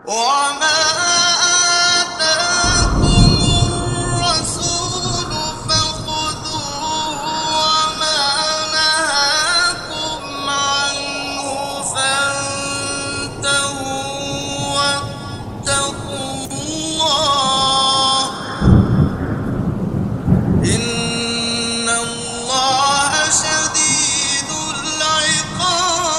وما آتاكم الرسول فخذوه وما نهاكم عنه فانتهوا واتقوا الله إن الله شديد العقاب.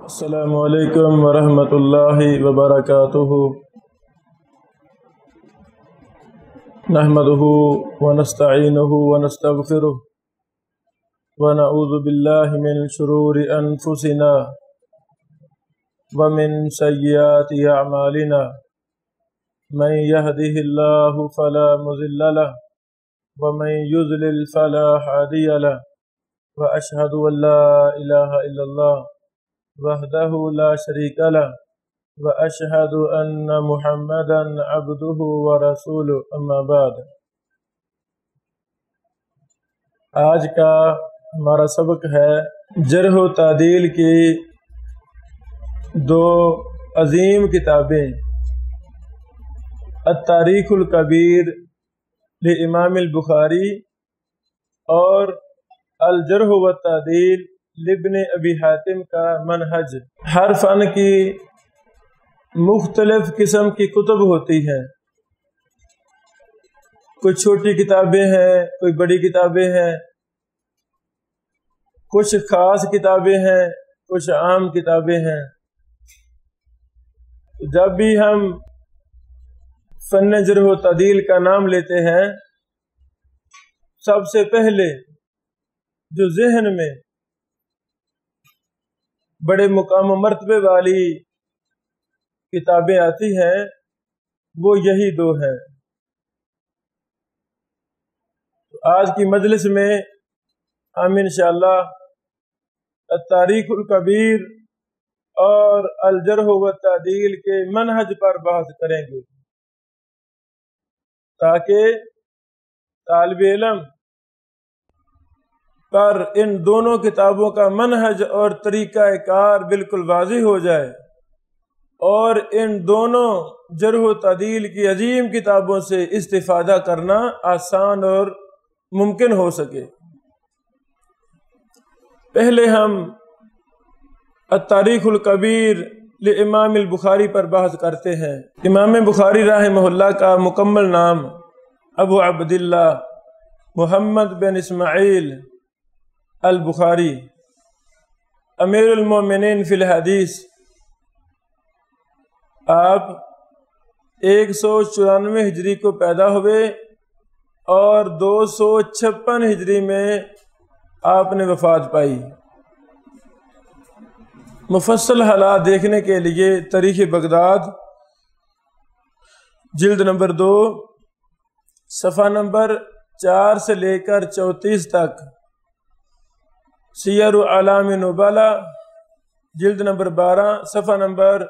السلام علیکم ورحمۃ اللہ وبرکاتہ. نحمده ونستعینه ونستغفره ونعوذ باللہ من شرور انفسنا ومن سیئات اعمالنا من يهده الله فلا مضل له ومن يضلل فلا هادي له واشهد ان لا اله الا الله وحدہ لا شریک لہ واشہد ان محمدا عبدہ ورسولہ اما بعد. آج کا ہمارا سبق ہے جرح و تعدیل کی دو عظیم کتابیں، التاریخ الکبیر لامام البخاری اور الجرح و تعدیل لابن ابی حاتم کا منہج. ہر فن کی مختلف قسم کی کتب ہوتی ہیں، کوئی چھوٹی کتابیں ہیں، کوئی بڑی کتابیں ہیں، کچھ خاص کتابیں ہیں، کچھ عام کتابیں ہیں. جب بھی ہم فن جرح و تعدیل کا نام لیتے ہیں، سب سے پہلے جو ذہن میں بڑے مقام و مرتبے والی کتابیں آتی ہیں وہ یہی دو ہیں. آج کی مجلس میں ہم انشاءاللہ التاریخ الکبیر اور الجرح و تعدیل کے منہج پر بحث کریں گے تاکہ طالب علم پر ان دونوں کتابوں کا منہج اور طریقہ کار بالکل واضح ہو جائے اور ان دونوں جرح و تعدیل کی عظیم کتابوں سے استفادہ کرنا آسان اور ممکن ہو سکے. پہلے ہم التاریخ الکبیر لامام البخاری پر بحث کرتے ہیں. امام بخاری رحمہ اللہ کا مکمل نام ابو عبداللہ محمد بن اسماعیل البخاری، امیر المومنین فی الحدیث. آپ 194 ہجری کو پیدا ہوئے اور 256 ہجری میں آپ نے وفات پائی. مفصل حالات دیکھنے کے لیے تاریخ بغداد جلد نمبر 2 صفحہ نمبر 4 سے لے کر 34 تک، سیر اعلام نبلا جلد نمبر 12 صفحہ نمبر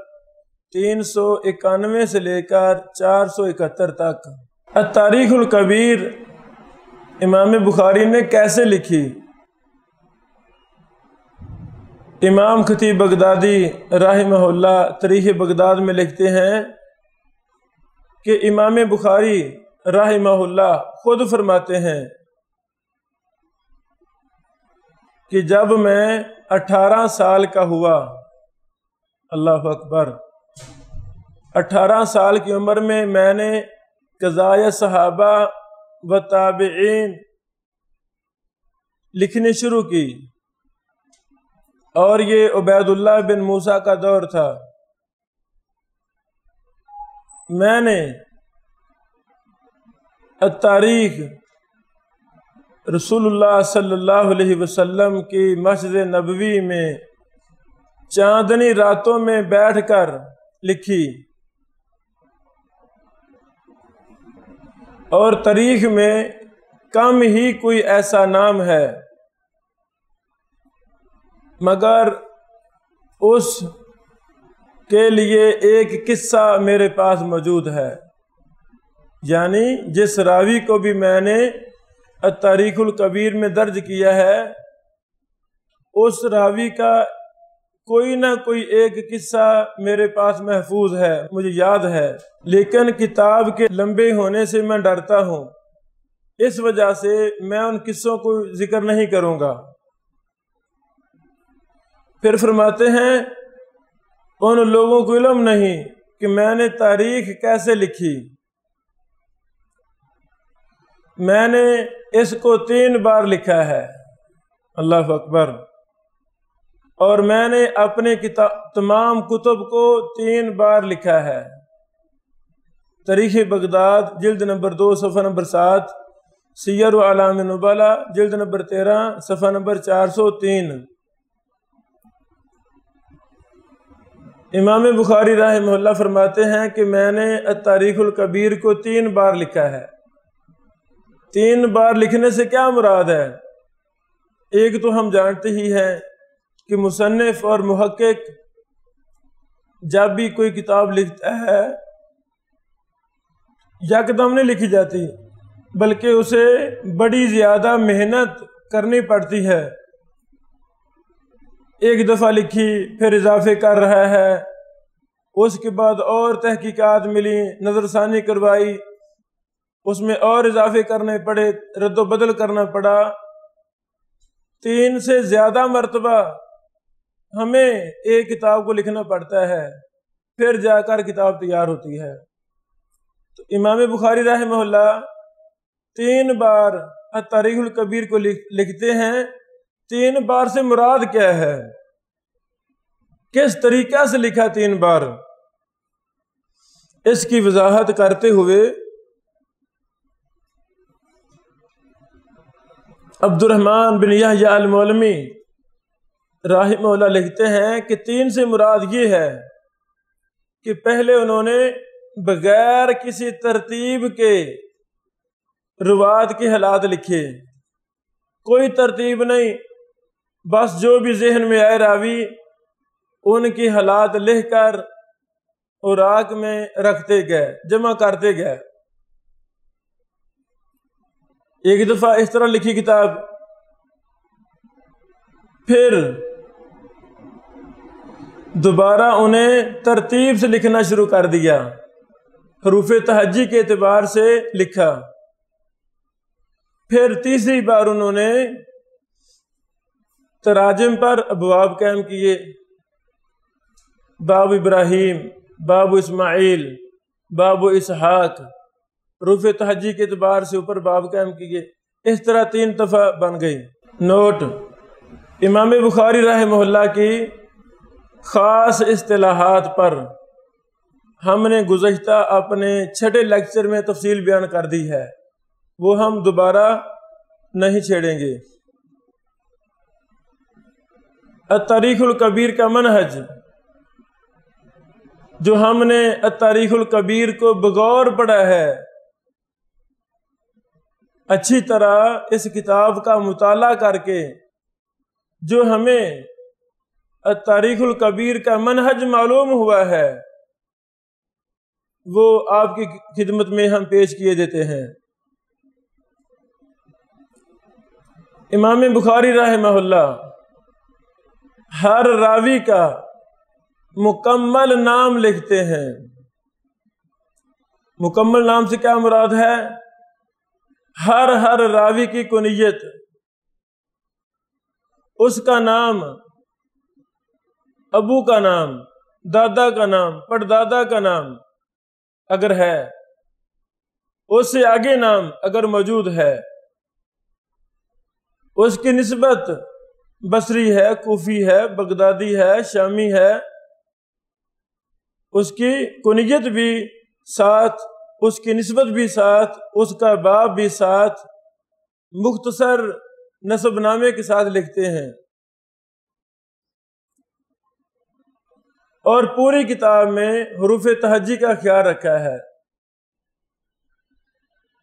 391 سے لے کر 471 تک. التاریخ الکبیر امام بخاری نے کیسے لکھی؟ امام خطیب بغدادی رحمہ اللہ تاریخ بغداد میں لکھتے ہیں کہ امام بخاری رحمہ اللہ خود فرماتے ہیں کہ جب میں 18 سال کا ہوا، اللہ اکبر، 18 سال کی عمر میں نے قضائے صحابہ و تابعین لکھنی شروع کی، اور یہ عبید اللہ بن موسیٰ کا دور تھا. میں نے التاریخ رسول اللہ صلی اللہ علیہ وسلم کی مسجد نبوی میں چاندنی راتوں میں بیٹھ کر لکھی، اور تاریخ میں کم ہی کوئی ایسا نام ہے مگر اس کے لیے ایک قصہ میرے پاس موجود ہے. یعنی جس راوی کو بھی میں نے التاریخ الکبیر میں درج کیا ہے، اس راوی کا کوئی نہ کوئی ایک قصہ میرے پاس محفوظ ہے، مجھے یاد ہے، لیکن کتاب کے لمبے ہونے سے میں ڈرتا ہوں، اس وجہ سے میں ان قصوں کو ذکر نہیں کروں گا۔ پھر فرماتے ہیں ان لوگوں کو علم نہیں کہ میں نے تاریخ کیسے لکھی، میں نے اس کو 3 بار لکھا ہے، اللہ اکبر، اور میں نے اپنے تمام کتب کو 3 بار لکھا ہے۔ تاریخ بغداد جلد نمبر 2 صفحہ نمبر 7، سیر و اعلام نبلا جلد نمبر 13 صفحہ نمبر 403۔ امام بخاری رحمہ اللہ فرماتے ہیں کہ میں نے التاریخ الکبیر کو 3 بار لکھا ہے۔ 3 بار لکھنے سے کیا مراد ہے؟ ایک تو ہم جانتے ہی ہیں کہ مصنف اور محقق جب بھی کوئی کتاب لکھتا ہے یکدم نہیں لکھی جاتی، بلکہ اسے بڑی زیادہ محنت کرنی پڑتی ہے۔ ایک دفعہ لکھی پھر اضافے کر رہا ہے، اس کے بعد اور تحقیقات ملی، نظر ثانی کروائی، اس میں اور اضافے کرنے پڑے، رد و بدل کرنا پڑا۔ 3 سے زیادہ مرتبہ ہمیں ایک کتاب کو لکھنا پڑتا ہے، پھر جا کر کتاب تیار ہوتی ہے۔ تو امام بخاری رحمہ اللہ 3 بار التاریخ الکبیر کو لکھتے ہیں۔ 3 بار سے مراد کیا ہے؟ کس طریقہ سے لکھا 3 بار؟ اس کی وضاحت کرتے ہوئے عبد الرحمن بن یحییٰ المعلمی رحمہ اللہ لکھتے ہیں کہ 3 سے مراد یہ ہے کہ پہلے انہوں نے بغیر کسی ترتیب کے روایت کے حالات لکھے، کوئی ترتیب نہیں، بس جو بھی ذہن میں آئے راوی ان کی حالات لکھ کر اوراق میں رکھتے گئے، جمع کرتے گئے۔ ایک دفعہ اس طرح لکھی کتاب، پھر دوبارہ انہیں ترتیب سے لکھنا شروع کر دیا، حروف تہجی کے اعتبار سے لکھا۔ پھر تیسری بار انہوں نے تراجم پر ابواب قائم کیے، باب ابراہیم، باب اسماعیل، باب اسحاق، حروف تہجی کے اعتبار سے اوپر باب قائم کیے۔ اس طرح 3 دفعہ بن گئی۔ نوٹ: امام بخاری رحمہ اللہ کی خاص اصطلاحات پر ہم نے گزشتہ اپنے 6 لیکچر میں تفصیل بیان کر دی ہے، وہ ہم دوبارہ نہیں چھیڑیں گے۔ التاریخ الکبیر کا منہج جو ہم نے التاریخ الکبیر کو بغور پڑھا ہے، اچھی طرح اس کتاب کا مطالعہ کر کے جو ہمیں التاریخ الکبیر کا منہج معلوم ہوا ہے، وہ آپ کی خدمت میں ہم پیش کیے دیتے ہیں۔ امام بخاری رحمہ اللہ ہر راوی کا مکمل نام لکھتے ہیں۔ مکمل نام سے کیا مراد ہے؟ ہر راوی کی کنیت، اس کا نام، ابو کا نام، دادا کا نام، پردادا کا نام اگر ہے، اس سے آگے نام اگر موجود ہے، اس کی نسبت بصری ہے، کوفی ہے، بغدادی ہے، شامی ہے، اس کی کنیت بھی ساتھ، اس کی نسبت بھی ساتھ، اس کا باب بھی ساتھ، مختصر نسب نامے کے ساتھ لکھتے ہیں۔ اور پوری کتاب میں حروف تہجی کا خیال رکھا ہے۔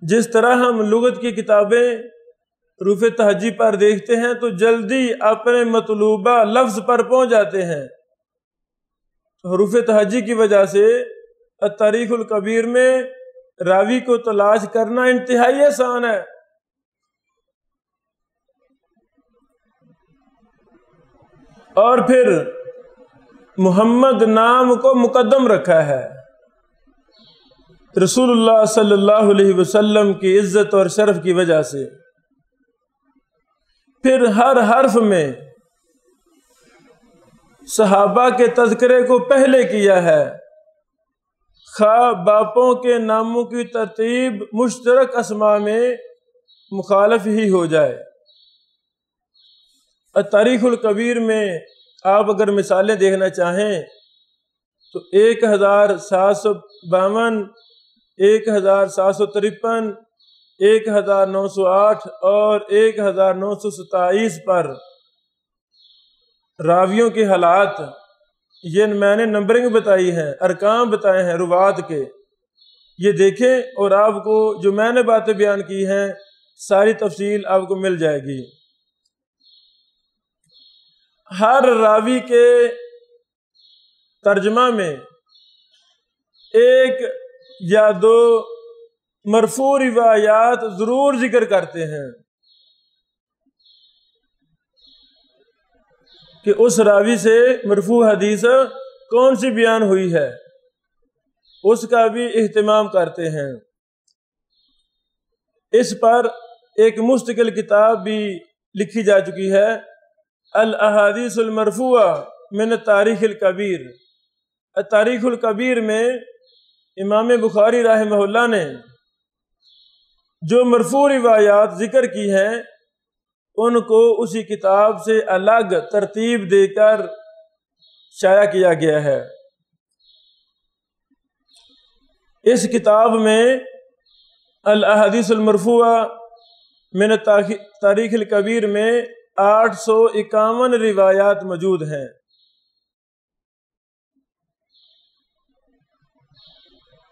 جس طرح ہم لغت کی کتابیں حروف تہجی پر دیکھتے ہیں تو جلدی اپنے مطلوبہ لفظ پر پہنچ جاتے ہیں، حروف تہجی کی وجہ سے التاریخ الکبیر میں راوی کو تلاش کرنا انتہائی آسان ہے۔ اور پھر محمد نام کو مقدم رکھا ہے، رسول اللہ صلی اللہ علیہ وسلم کی عزت اور شرف کی وجہ سے۔ پھر ہر حرف میں صحابہ کے تذکرے کو پہلے کیا ہے، خواہ باپوں کے ناموں کی ترتیب مشترک اسماء میں مخالف ہی ہو جائے۔ تاریخ الکبیر میں آپ اگر مثالیں دیکھنا چاہیں تو 1752، 1753، 1908 اور 1927 پر راویوں کے حالات، یہ میں نے نمبرنگ بتائی ہے، ارقام بتائے ہیں روات کے، یہ دیکھیں اور آپ کو جو میں نے باتیں بیان کی ہیں ساری تفصیل آپ کو مل جائے گی۔ ہر راوی کے ترجمہ میں ایک یا دو مرفوع روایات ضرور ذکر کرتے ہیں کہ اس راوی سے مرفوع حدیث کون سی بیان ہوئی ہے، اس کا بھی اہتمام کرتے ہیں۔ اس پر ایک مستقل کتاب بھی لکھی جا چکی ہے، الاحادیث المرفوعہ من التاریخ الکبیر۔ تاریخ الکبیر میں امام بخاری رحمہ اللہ نے جو مرفوع روایات ذکر کی ہیں ان کو اسی کتاب سے الگ ترتیب دے کر شائع کیا گیا ہے۔ اس کتاب میں الاحادیث المرفوعہ من تاریخ الکبیر میں 851 روایات موجود ہیں۔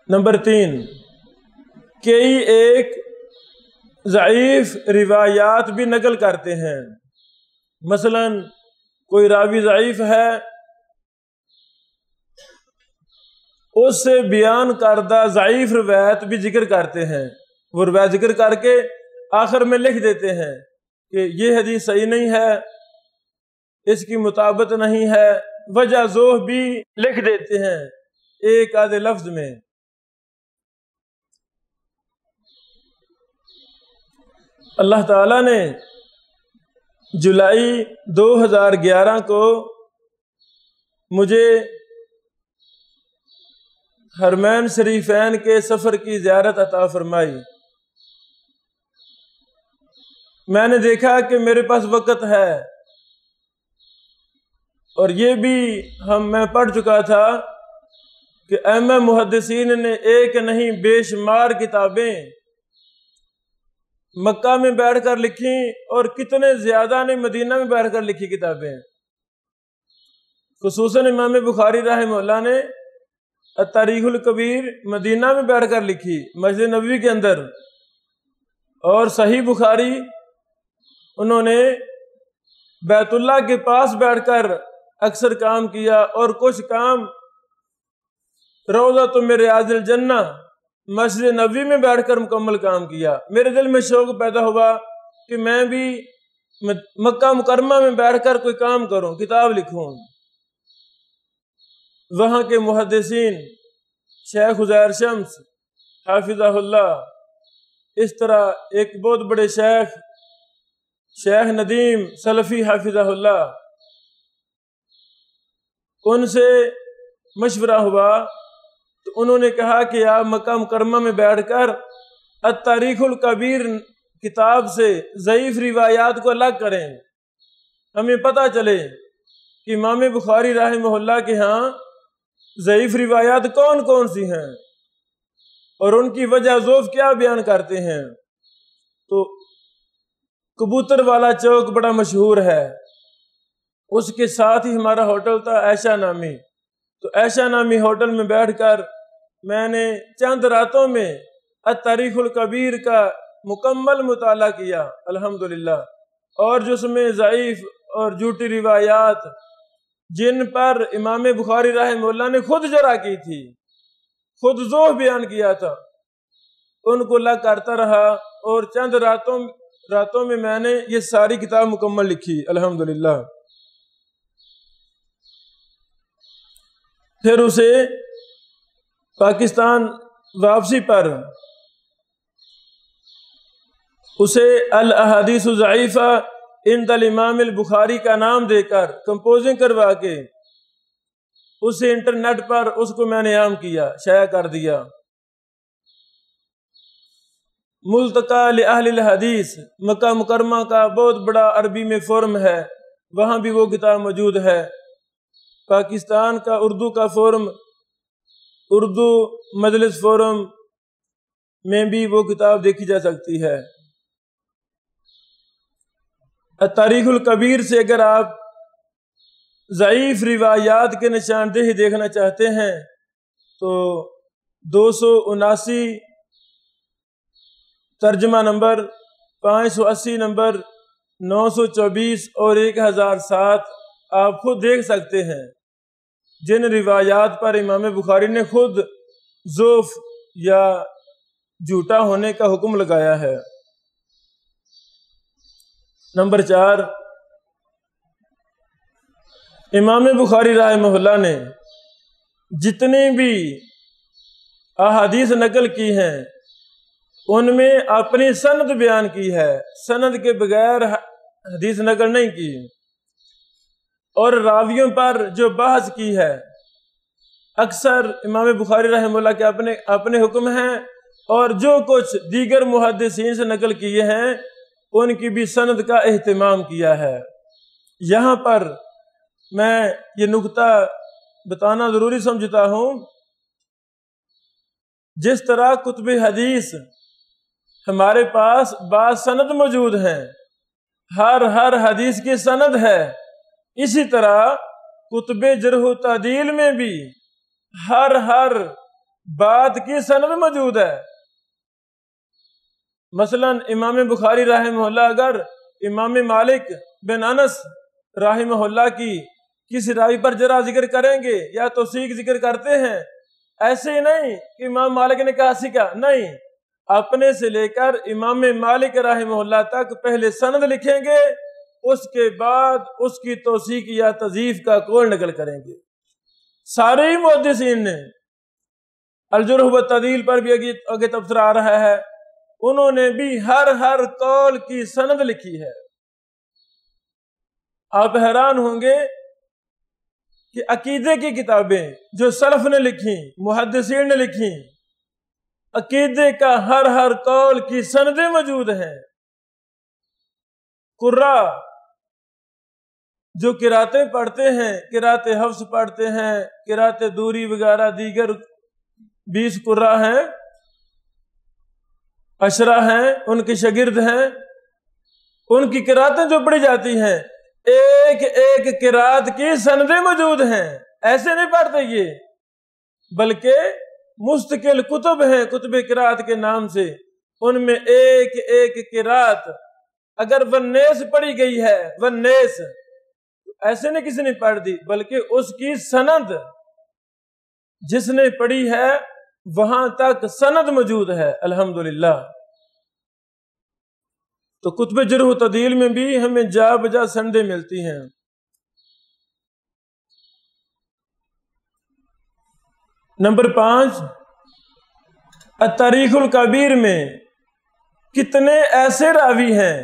نمبر 3، کئی ایک ضعیف روایات بھی نقل کرتے ہیں۔ مثلا کوئی راوی ضعیف ہے، اس سے بیان کردہ ضعیف روایت بھی ذکر کرتے ہیں، وہ روایت ذکر کر کے آخر میں لکھ دیتے ہیں کہ یہ حدیث صحیح نہیں ہے، اس کی مطابقت نہیں ہے، وجہ ذوح بھی لکھ دیتے ہیں ایک آدھے لفظ میں۔ اللہ تعالیٰ نے جولائی 2011 کو مجھے حرمین شریفین کے سفر کی زیارت عطا فرمائی۔ میں نے دیکھا کہ میرے پاس وقت ہے، اور یہ بھی میں پڑھ چکا تھا کہ ائمہ محدثین نے ایک نہیں بے شمار کتابیں مکہ میں بیٹھ کر لکھی، اور کتنے زیادہ نے مدینہ میں بیٹھ کر لکھی کتابیں۔ خصوصاً امام بخاری رحمہ اللہ نے التاریخ الکبیر مدینہ میں بیٹھ کر لکھی، مسجد نبوی کے اندر، اور صحیح بخاری انہوں نے بیت اللہ کے پاس بیٹھ کر اکثر کام کیا، اور کچھ کام روضۃ من ریاض الجنہ مسجد نبوی میں بیٹھ کر مکمل کام کیا۔ میرے دل میں شوق پیدا ہوا کہ میں بھی مکہ مکرمہ میں بیٹھ کر کوئی کام کروں، کتاب لکھوں۔ وہاں کے محدثین شیخ عزیر شمس حافظہ اللہ، اس طرح ایک بہت بڑے شیخ ندیم سلفی حافظہ اللہ، ان سے مشورہ ہوا تو انہوں نے کہا کہ آپ مکہ مکرمہ میں بیٹھ کر التاریخ الکبیر کتاب سے ضعیف روایات کو الگ کریں، ہمیں پتہ چلے کہ امام بخاری رحمہ اللہ کے ہاں ضعیف روایات کون کون سی ہیں اور ان کی وجہ ذوف کیا بیان کرتے ہیں۔ تو کبوتر والا چوک بڑا مشہور ہے، اس کے ساتھ ہی ہمارا ہوٹل تھا عائشہ نامی، تو عائشہ نامی ہوٹل میں بیٹھ کر میں نے چند راتوں میں التاریخ الکبیر کا مکمل مطالعہ کیا الحمدللہ، اور جس میں ضعیف اور جھوٹی روایات جن پر امام بخاری رحمہ اللہ نے خود جرح کی تھی، خود ذوح بیان کیا تھا، ان کو لا کرتا رہا، اور چند راتوں میں نے یہ ساری کتاب مکمل لکھی الحمدللہ۔ پھر اسے پاکستان واپسی پر اسے الاحادیث الضعیفہ عند الامام البخاری کا نام دے کر کمپوزنگ کروا کے اسے انٹرنیٹ پر اس کو میں نے عام کیا، شائع کر دیا۔ ملتقى لأہل الحدیث مکہ مکرمہ کا بہت بڑا عربی میں فورم ہے، وہاں بھی وہ کتاب موجود ہے۔ پاکستان کا اردو کا فورم، اردو مجلس فورم میں بھی وہ کتاب دیکھی جا سکتی ہے۔ تاریخ الکبیر سے اگر آپ ضعیف روایات کے نشاندہی دیکھنا چاہتے ہیں تو 279 ترجمہ نمبر، 580 نمبر، 924 اور 1007 آپ خود دیکھ سکتے ہیں، جن روایات پر امام بخاری نے خود ضعف یا جھوٹا ہونے کا حکم لگایا ہے۔ نمبر 4، امام بخاری رحمہ اللہ نے جتنی بھی احادیث نقل کی ہیں ان میں اپنی سند بیان کی ہے، سند کے بغیر حدیث نقل نہیں کی، اور راویوں پر جو بحث کی ہے اکثر امام بخاری رحمہ اللہ کے اپنے حکم ہیں، اور جو کچھ دیگر محدثین سے نقل کیے ہیں ان کی بھی سند کا اہتمام کیا ہے۔ یہاں پر میں یہ نکتہ بتانا ضروری سمجھتا ہوں، جس طرح کتب حدیث ہمارے پاس بعض سند موجود ہیں، ہر حدیث کی سند ہے، اسی طرح کتب جرح و تعدیل میں بھی ہر بات کی سند موجود ہے۔ مثلا امام بخاری رحمہ اللہ اگر امام مالک بن انس رحمہ اللہ کی کسی راوی پر جرح ذکر کریں گے یا توثیق ذکر کرتے ہیں، ایسے ہی نہیں کہ امام مالک نے کہا سکا، نہیں، اپنے سے لے کر امام مالک رحمہ اللہ تک پہلے سند لکھیں گے، اس کے بعد اس کی توثیق یا تضعیف کا قول نقل کریں گے۔ سارے ہی محدثین نے الجرح والتعدیل پر بھی آگے تبصرہ آ رہا ہے، انہوں نے بھی ہر قول کی سند لکھی ہے۔ آپ حیران ہوں گے کہ عقیدے کی کتابیں جو سلف نے لکھی، محدثین نے لکھی، عقیدے کا ہر قول کی سندیں موجود ہیں۔ قراء جو قراتیں پڑھتے ہیں، قرات حفص پڑھتے ہیں، قرات دوری وغیرہ دیگر 20 قراء ہیں، عشرہ ہیں، ان کے شاگرد ہیں، ان کی قراتیں جو پڑھی جاتی ہیں ایک قرات کی سندیں موجود ہیں، ایسے نہیں پڑھتے یہ، بلکہ مستقل کتب ہیں کتب قرات کے نام سے، ان میں ایک قرات اگر ونیس پڑھی گئی ہے، ونیس ایسے نہیں کسی نے پڑھ دی، بلکہ اس کی سند جس نے پڑھی ہے وہاں تک سند موجود ہے، الحمدللہ۔ تو کتب جرح و تعدیل میں بھی ہمیں جا بجا سندیں ملتی ہیں۔ نمبر 5، التاریخ الکبیر میں کتنے ایسے راوی ہیں،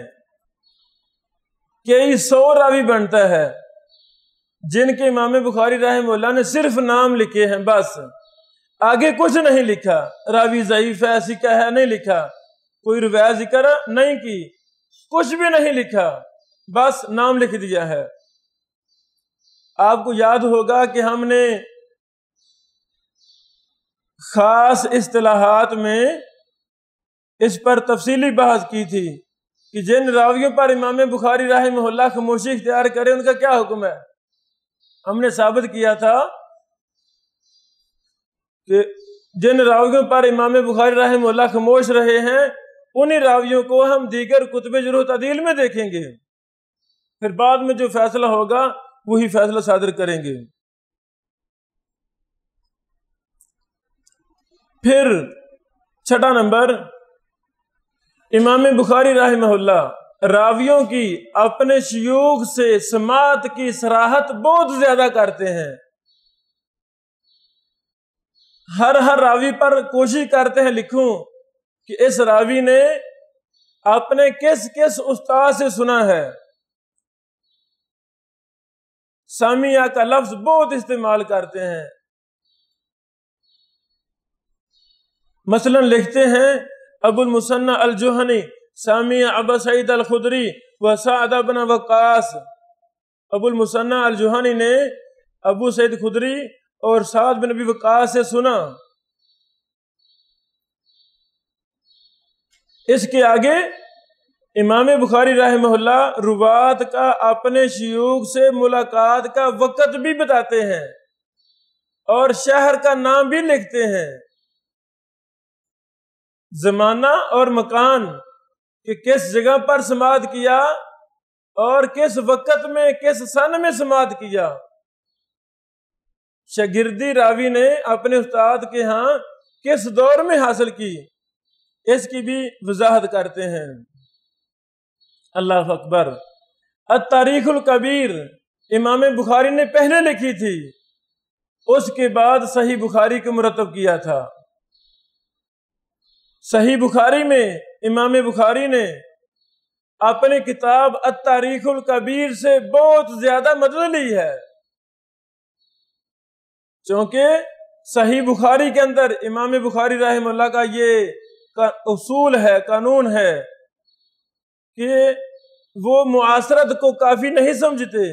کئی 100 راوی بنتا ہے، جن کے امام بخاری رحمہ اللہ نے صرف نام لکھے ہیں، بس آگے کچھ نہیں لکھا، راوی ضعیف ہے ایسی کا ہے نہیں لکھا، کوئی روایت ذکر نہیں کی، کچھ بھی نہیں لکھا، بس نام لکھ دیا ہے۔ آپ کو یاد ہوگا کہ ہم نے خاص اصطلاحات میں اس پر تفصیلی بحث کی تھی کہ جن راویوں پر امام بخاری رحمہ اللہ خاموشی اختیار کرے ان کا کیا حکم ہے۔ ہم نے ثابت کیا تھا کہ جن راویوں پر امام بخاری رحمہ اللہ خاموش رہے ہیں انہی راویوں کو ہم دیگر کتب جرح و تعدیل میں دیکھیں گے، پھر بعد میں جو فیصلہ ہوگا وہی فیصلہ صادر کریں گے۔ پھر 6 نمبر، امام بخاری رحمہ اللہ راویوں کی اپنے شیوخ سے سماعت کی صراحت بہت زیادہ کرتے ہیں۔ ہر راوی پر کوشش کرتے ہیں لکھوں کہ اس راوی نے اپنے کس استاد سے سنا ہے. سامعہ کا لفظ بہت استعمال کرتے ہیں. مثلا لکھتے ہیں ابو المثنى الجہنی سامع ابا سعید الخدری و سعد بن وقاص. ابو المثنى الجہنی نے ابو سعید خدری اور سعد بن ابی وقاص سے سنا. اس کے آگے امام بخاری رحمہ اللہ روات کا اپنے شیوخ سے ملاقات کا وقت بھی بتاتے ہیں اور شہر کا نام بھی لکھتے ہیں، زمانہ اور مکان کہ کس جگہ پر سماعت کیا اور کس وقت میں کس سن میں سماعت کیا. شاگردی راوی نے اپنے استاد کے ہاں کس دور میں حاصل کی، اس کی بھی وضاحت کرتے ہیں. اللہ اکبر. التاریخ الکبیر امام بخاری نے پہلے لکھی تھی، اس کے بعد صحیح بخاری کو مرتب کیا تھا. صحیح بخاری میں امام بخاری نے اپنی کتاب التاریخ الکبیر سے بہت زیادہ مدد لی ہے، چونکہ صحیح بخاری کے اندر امام بخاری رحمہ اللہ کا یہ اصول ہے، قانون ہے کہ وہ معاصرت کو کافی نہیں سمجھتے.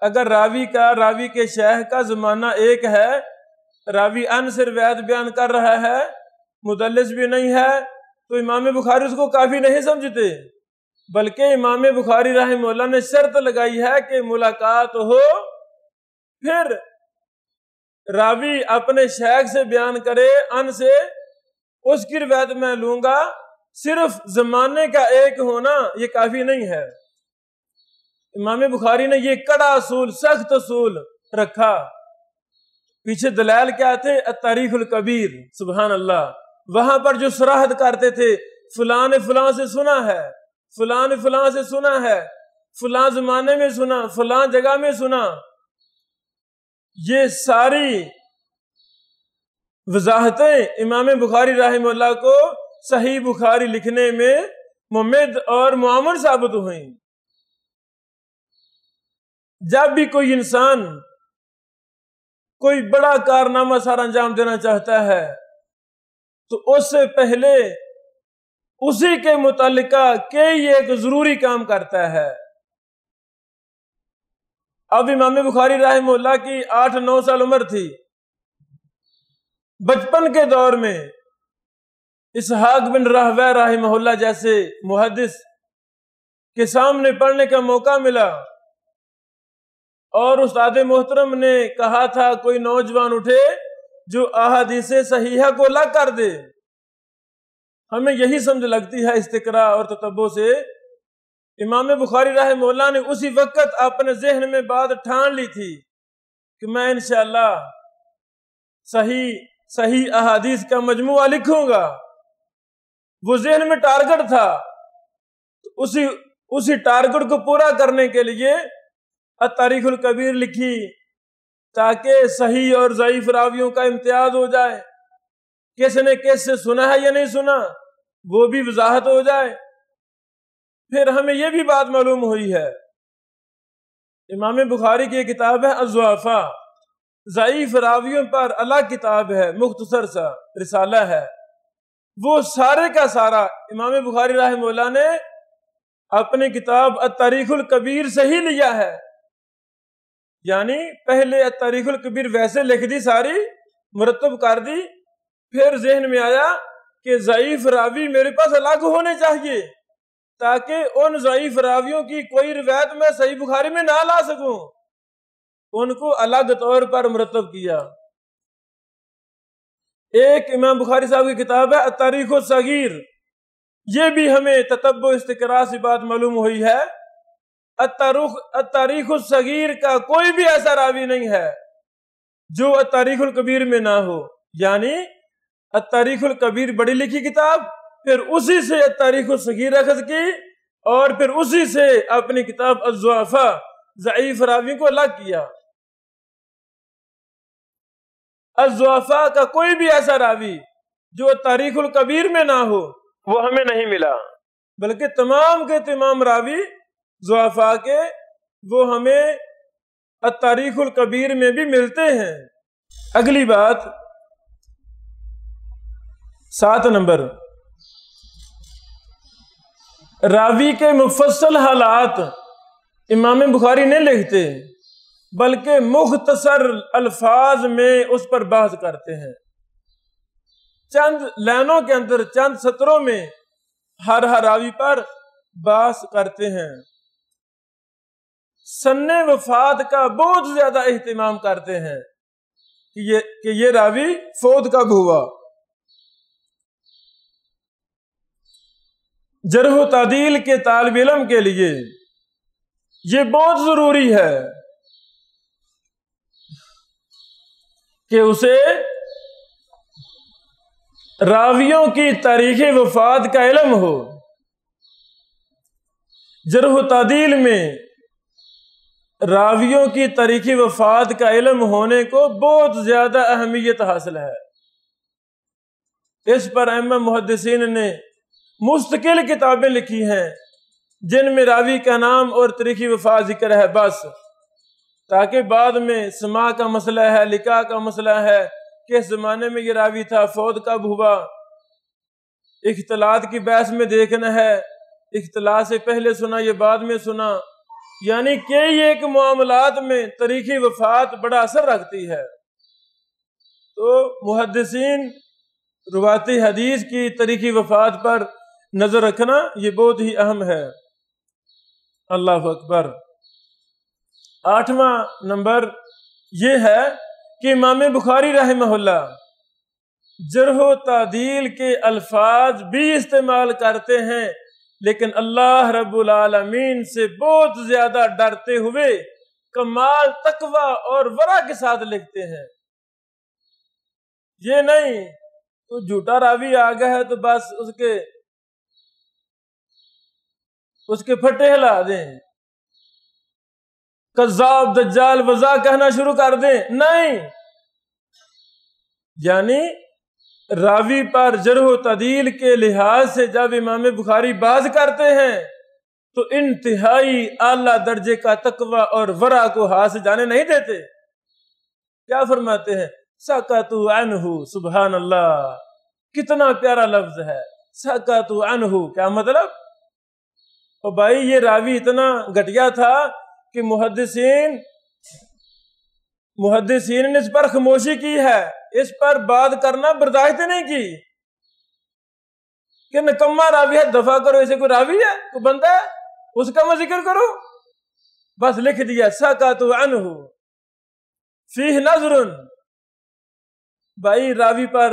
اگر راوی کے شیخ کا زمانہ ایک ہے، راوی ان سے روایت بیان کر رہا ہے، مدلس بھی نہیں ہے، تو امام بخاری اس کو کافی نہیں سمجھتے، بلکہ امام بخاری رحمہ اللہ نے شرط لگائی ہے کہ ملاقات ہو، پھر راوی اپنے شیخ سے بیان کرے ان سے، اس کی روایت میں لوں گا. صرف زمانے کا ایک ہونا یہ کافی نہیں ہے. امام بخاری نے یہ کڑا اصول، سخت اصول رکھا. پیچھے دلائل کیا تھے؟ التاریخ الکبیر. سبحان اللہ. وہاں پر جو صراحت کرتے تھے فلاں نے فلاں سے سنا ہے، فلاں نے فلاں سے سنا ہے، فلاں زمانے میں سنا، فلاں جگہ میں سنا، یہ ساری وضاحتیں امام بخاری رحمہ اللہ کو صحیح بخاری لکھنے میں ممد اور معاون ثابت ہوئیں. جب بھی کوئی انسان کوئی بڑا کارنامہ سر انجام دینا چاہتا ہے تو اس سے پہلے اسی کے متعلقہ کئی ایک ضروری کام کرتا ہے. اب امام بخاری رحمہ اللہ کی 8-9 سال عمر تھی. بچپن کے دور میں اسحاق بن راہویہ رحمہ اللہ جیسے محدث کے سامنے پڑھنے کا موقع ملا، اور استاد محترم نے کہا تھا کوئی نوجوان اٹھے جو احادیث صحیحہ کو الگ کر دے. ہمیں یہی سمجھ لگتی ہے استقراء اور تتبع سے. امام بخاری رحمہ اللہ نے اسی وقت اپنے ذہن میں بات ٹھان لی تھی کہ میں انشاءاللہ صحیح احادیث کا مجموعہ لکھوں گا. وہ ذہن میں ٹارگٹ تھا، اسی ٹارگٹ کو پورا کرنے کے لیے التاریخ الکبیر لکھی، تاکہ صحیح اور ضعیف راویوں کا امتیاز ہو جائے، کس نے کس سے سنا ہے یا نہیں سنا وہ بھی وضاحت ہو جائے. پھر ہمیں یہ بھی بات معلوم ہوئی ہے امام بخاری کی کتاب ہے الضعفاء، ضعیف راویوں پر الگ کتاب ہے، مختصر سا رسالہ ہے. وہ سارے کا سارا امام بخاری رحمہ اللہ نے اپنی کتاب التاریخ الکبیر سے ہی لیا ہے. یعنی پہلے التاریخ الکبیر ویسے لکھ دی، ساری مرتب کر دی، پھر ذہن میں آیا کہ ضعیف راوی میرے پاس الگ ہونے چاہیے تاکہ ان ضعیف راویوں کی کوئی روایت میں صحیح بخاری میں نہ لا سکوں. ان کو الگ طور پر مرتب کیا. ایک امام بخاری صاحب کی کتاب ہے التاریخ الصغیر، یہ بھی ہمیں تتبع استقراء سے بات معلوم ہوئی ہے. التاریخ الصغیر کا کوئی بھی ایسا راوی نہیں ہے جو التاریخ الکبیر میں نہ ہو. یعنی التاریخ الکبیر بڑی لکھی کتاب، پھر اسی سے التاریخ الصغیر اخذ کی، اور پھر اسی سے اپنی کتاب الضعفاء ضعیف راوی کو الگ کیا. الضعفاء کا کوئی بھی ایسا راوی جو تاریخ الکبیر میں نہ ہو وہ ہمیں نہیں ملا، بلکہ تمام کے تمام راوی ضعفاء کے وہ ہمیں التاریخ الکبیر میں بھی ملتے ہیں۔ اگلی بات 7 نمبر، راوی کے مفصل حالات امام بخاری نہیں لکھتے بلکہ مختصر الفاظ میں اس پر بحث کرتے ہیں، چند لائنوں کے اندر چند سطروں میں ہر راوی پر بحث کرتے ہیں۔ سن وفات کا بہت زیادہ اہتمام کرتے ہیں کہ یہ راوی فوت کب ہوا۔ جرح و تعدیل کے طالب علم کے لیے یہ بہت ضروری ہے کہ اسے راویوں کی تاریخ وفات کا علم ہو۔ جرح و تعدیل میں راویوں کی تاریخ وفات کا علم ہونے کو بہت زیادہ اہمیت حاصل ہے۔ اس پر ائمہ محدثین نے مستقل کتابیں لکھی ہیں جن میں راوی کا نام اور تاریخ وفات ذکر ہے بس، تاکہ بعد میں سماع کا مسئلہ ہے، لقاء کا مسئلہ ہے، کس زمانے میں یہ راوی تھا، فوت کب ہوا، اختلاط کی بحث میں دیکھنا ہے، اختلاط سے پہلے سنا یہ بعد میں سنا، یعنی کئی ایک معاملات میں تاریخ وفات بڑا اثر رکھتی ہے۔ تو محدثین روایت حدیث کی تاریخ وفات پر نظر رکھنا یہ بہت ہی اہم ہے۔ اللہ اکبر۔ 8واں نمبر یہ ہے کہ امام بخاری رحمہ اللہ جرح و تعدیل کے الفاظ بھی استعمال کرتے ہیں، لیکن اللہ رب العالمین سے بہت زیادہ ڈرتے ہوئے کمال تقوی اور ورع کے ساتھ لکھتے ہیں۔ یہ نہیں تو جھوٹا راوی آ گیا ہے تو بس اس کے پھٹے ہلا دیں، کذاب دجال وضع کہنا شروع کر دیں، نہیں، یعنی راوی پر جرح و تعدیل کے لحاظ سے جب امام بخاری بحث کرتے ہیں تو انتہائی اعلیٰ درجے کا تقوی اور ورع کو ہاتھ سے جانے نہیں دیتے۔ کیا فرماتے ہیں؟ سکتوا عنہ، سبحان اللہ، کتنا پیارا لفظ ہے، سکتوا عنہ، کیا مطلب؟ اور بھائی یہ راوی اتنا گھٹیا تھا کہ محدثین نے اس پر خاموشی کی ہے، اس پر بات کرنا برداشت نہیں کی کہ نکما راوی ہے، دفع کرو، اسے کوئی راوی ہے، کوئی بندہ ہے، اس کا میں ذکر کرو، بس لکھ دیا سکتوا عنہ فیہ نظر۔ بھائی راوی پر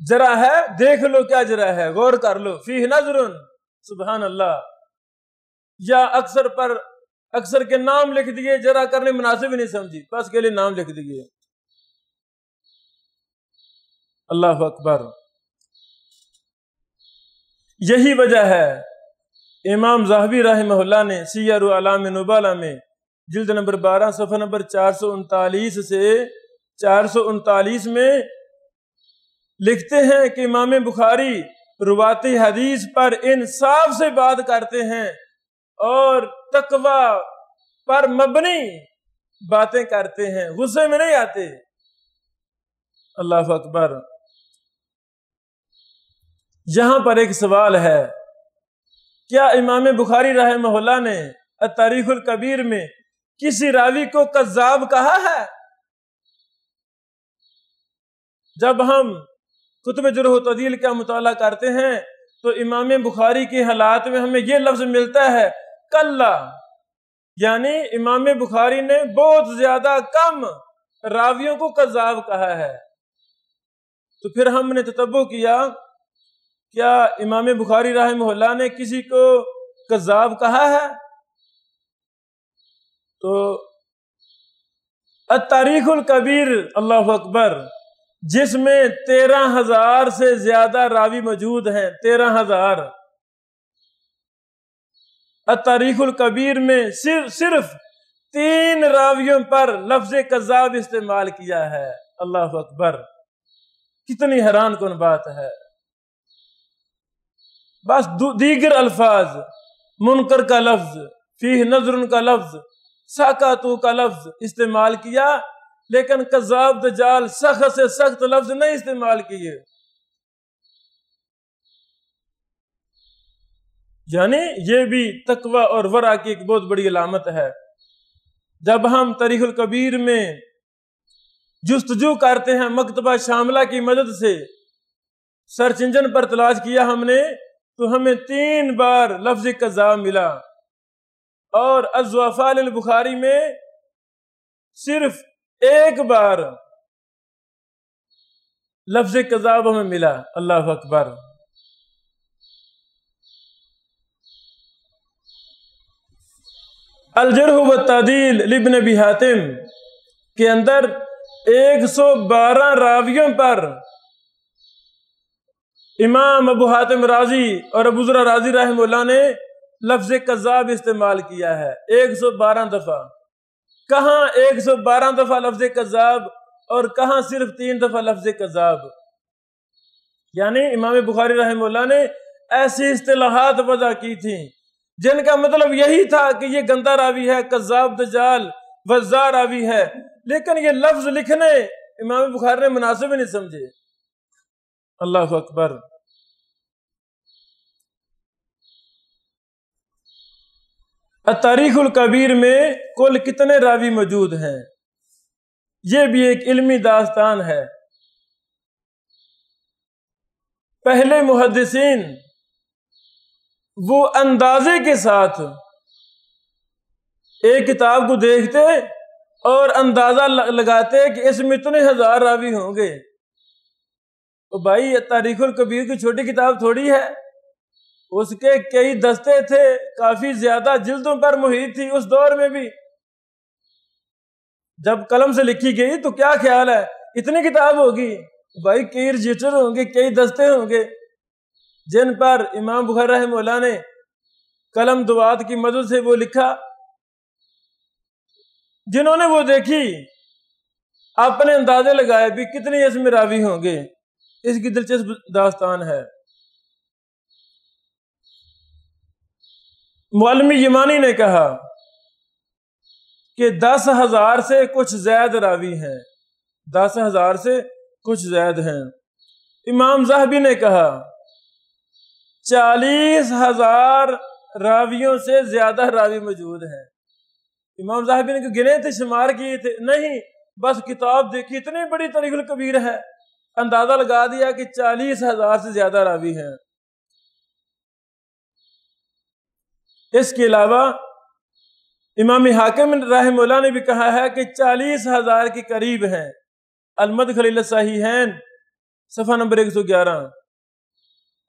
جرح ہے، دیکھ لو کیا جرح ہے، غور کر لو، فیہ نظر، سبحان اللہ۔ یا اکثر کے نام لکھ دیے، جرح کرنے مناسب ہی نہیں سمجھی، بس کے لیے نام لکھ دیے۔ اللہ اکبر۔ یہی وجہ ہے امام ذہبی رحمہ اللہ نے سیر اعلام نبالہ میں جلد نمبر 12 صفحہ نمبر 439 سے 439 میں لکھتے ہیں کہ امام بخاری روایت حدیث پر انصاف سے بات کرتے ہیں اور تقوی پر مبنی باتیں کرتے ہیں، غصے میں نہیں آتے۔ اللہ اکبر۔ یہاں پر ایک سوال ہے، کیا امام بخاری رحمہ اللہ نے التاریخ الکبیر میں کسی راوی کو کذاب کہا ہے؟ جب ہم کتب جرح و تعدیل کا مطالعہ کرتے ہیں تو امام بخاری کے حالات میں ہمیں یہ لفظ ملتا ہے کلا، یعنی امام بخاری نے بہت زیادہ کم راویوں کو کذاب کہا ہے۔ تو پھر ہم نے تتبع کیا، کیا امام بخاری رحمہ اللہ نے کسی کو کذاب کہا ہے؟ تو التاریخ الکبیر، اللہ اکبر، جس میں 13,000 سے زیادہ راوی موجود ہیں، 13,000، التاریخ الکبیر میں صرف 3 راویوں پر لفظ کذاب استعمال کیا ہے۔ اللہ اکبر، کتنی حیران کن بات ہے۔ بس دیگر الفاظ، منکر کا لفظ، فیہ نظر کا لفظ، ساکاتو کا لفظ استعمال کیا، لیکن کذاب دجال سخت سے سخت لفظ نہیں استعمال کیے۔ یعنی یہ بھی تقوی اور ورع کی ایک بہت بڑی علامت ہے۔ جب ہم تاریخ الکبیر میں جستجو کرتے ہیں مکتبہ شاملہ کی مدد سے، سرچ انجن پر تلاش کیا ہم نے، تو ہمیں 3 بار لفظ کذاب ملا، اور الضعفاء البخاری میں صرف 1 بار لفظ کذاب ہمیں ملا۔ اللہ اکبر۔ الجرح والتعدیل لابن ابی حاتم کے اندر 112 راویوں پر امام ابو حاتم رازی اور ابو زرع رازی رحمہ اللہ نے لفظ کذاب استعمال کیا ہے 112 دفعہ۔ کہاں 112 دفعہ لفظ کذاب اور کہاں صرف 3 دفعہ لفظ کذاب؟ یعنی امام بخاری رحمہ اللہ نے ایسی اصطلاحات وضع کی تھیں جن کا مطلب یہی تھا کہ یہ گندہ راوی ہے، کذاب، دجال، وزار راوی ہے، لیکن یہ لفظ لکھنے امام بخاری نے مناسب ہی نہیں سمجھے۔ اللہ اکبر۔ التاریخ الکبیر میں کل کتنے راوی موجود ہیں، یہ بھی ایک علمی داستان ہے۔ پہلے محدثین وہ اندازے کے ساتھ ایک کتاب کو دیکھتے اور اندازہ لگاتے کہ اس میں اتنے 1000 راوی ہوں گے۔ تو بھائی تاریخ الکبیر کی چھوٹی کتاب تھوڑی ہے، اس کے کئی دستے تھے، کافی زیادہ جلدوں پر محیط تھی اس دور میں بھی۔ جب قلم سے لکھی گئی تو کیا خیال ہے اتنی کتاب ہوگی؟ بھائی کئی رجسٹر ہوں گے، کئی دستے ہوں گے جن پر امام بخاری رحمہ اللہ نے قلم دوات کی مدد سے وہ لکھا۔ جنہوں نے وہ دیکھی اپنے اندازے لگائے بھی کتنے اس میں راوی ہوں گے۔ اس کی دلچسپ داستان ہے۔ معلم یمانی نے کہا کہ 10,000 سے کچھ زائد راوی ہیں، 10,000 سے کچھ زائد ہیں۔ امام ذہبی نے کہا 40,000 راویوں سے زیادہ راوی موجود ہیں۔ امام ذہبی نے گنے تھے، شمار کیے تھے؟ نہیں، بس کتاب دیکھی، اتنی بڑی تاریخ الکبیر ہے، اندازہ لگا دیا کہ 40,000 سے زیادہ راوی ہیں۔ اس کے علاوہ امام حاکم رحمہ اللہ نے بھی کہا ہے کہ 40,000 کے قریب ہیں۔ المدخل الی الصحیحین صفحہ نمبر 111۔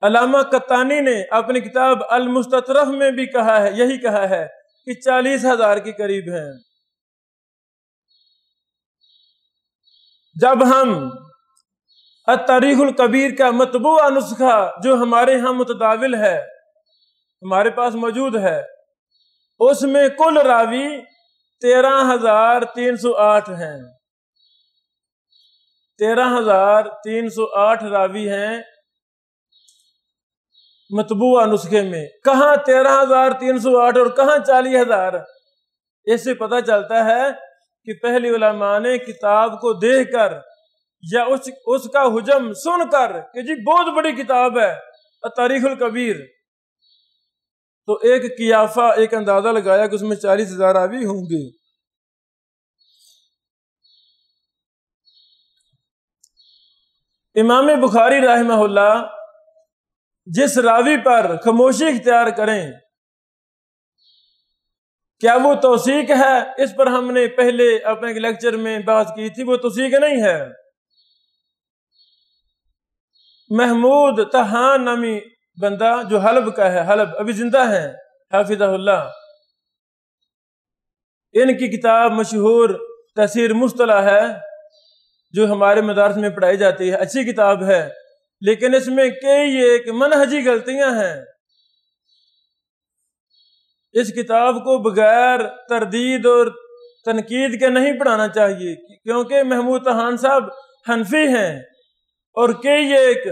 علامہ قطانی نے اپنی کتاب المستطرف میں بھی کہا ہے، یہی کہا ہے کہ 40,000 کے قریب ہیں۔ جب ہم التاریخ الکبیر کا مطبوعہ نسخہ جو ہمارے ہاں متداول ہے، ہمارے پاس موجود ہے، اس میں کل راوی 13,308 ہیں۔ 13,308 راوی ہیں مطبوعہ نسخے میں۔ کہاں 13,308 اور کہاں 40,000؟ اس سے پتہ چلتا ہے کہ پہلی علماء نے کتاب کو دیکھ کر یا اس کا حجم سن کر کہ جی بہت بڑی کتاب ہے تاریخ الکبیر، تو ایک قیافہ، ایک اندازہ لگایا کہ اس میں 40,000 راوی ہوں گے۔ امام بخاری رحمہ اللہ جس راوی پر خاموشی اختیار کریں، کیا وہ توثیق ہے؟ اس پر ہم نے پہلے اپنے لیکچر میں بات کی تھی، وہ توثیق نہیں ہے۔ محمود تہان نامی بندہ جو حلب کا ہے، حلب ابھی زندہ ہیں حافظہ اللہ، ان کی کتاب مشہور تفسیر مصطلح ہے جو ہمارے مدارس میں پڑھائی جاتی ہے، اچھی کتاب ہے، لیکن اس میں کئی ایک منہجی غلطیاں ہیں۔ اس کتاب کو بغیر تردید اور تنقید کے نہیں پڑھانا چاہیے، کیونکہ محمود طحان صاحب حنفی ہیں اور کئی ایک